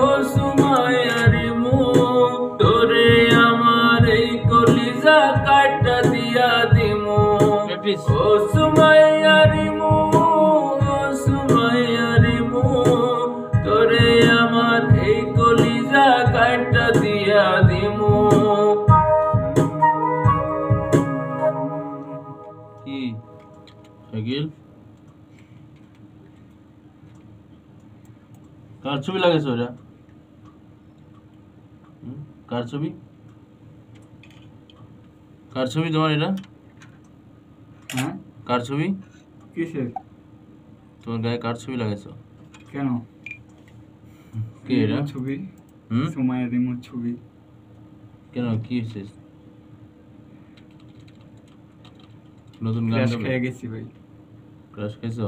ও সুমাইয়ারি মু তোরে আমার এই কলিজা কাটা দিয়া দিমু ও সুমাইয়ারি মু ও সুমাইয়ারি মু তোরে আমার এই কলিজা কাটা দিয়া দিমু। কি শাকিল কার ছবি লাগাইছো ওরা? কার ছবি? কার ছবি তোমার এটা? হ্যাঁ কার ছবি? কিসের? তোমার গায়ে কার ছবি লাগাইছো? কেন? কে এটা? ছবি সুমাইয়ারি মুর ছবি। কেন কি হয়েছে? নতুন গান ক্র্যাশ গাবে? খেয়ে গেছি ভাই। ক্রাশ খাইছো?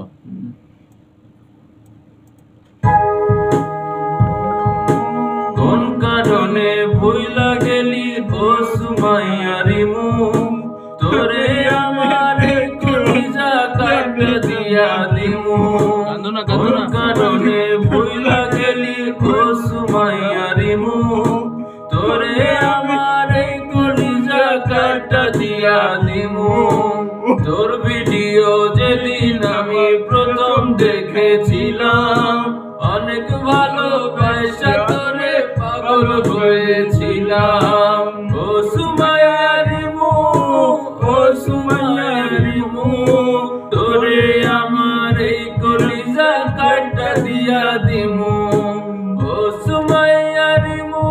কোন কারণে ভুইলা গেলি ও সুমাইয়ারি মু তোরে আমার কলিজা কাটা দিয়া দিমু। কোন কারণে ভুইলা গেলি ও সুমাইয়ারি মু তোরে আমার কলিজা কাটা দিয়া দিমু। তোর ভিডিও যেদিন আমি প্রথম দেখেছিলাম অনেক ভালোবাসা তোরে পাগল হয়েছিলাম ও সুমাইয়ারি মু ও সুমাইয়ারি মু তোরে আমার এই কলিজা কাটা দিয়া দিমু ও সুমাইয়ারি মু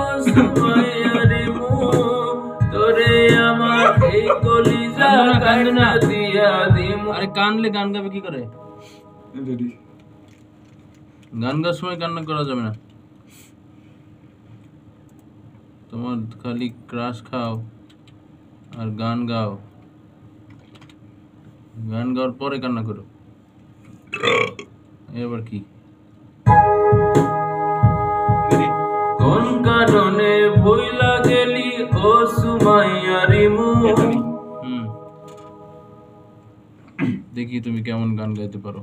ও সুমাইয়ারি মু তোরে আমার এই কলিজা কাটা দিয়া দিমু। আরে কানলে গান গাবে কি করে? গান গাওয়ার সময় কান্না করা যাবে না। তোমার খালি ক্রাশ খাও আর গান গাও, গান গাওয়ার পরে কান্না করো। এবার কি? কোন কারণে ভুইলা গেলি ও সুমাইয়ারি মু। দেখি তুমি কেমন গান গাইতে পারো।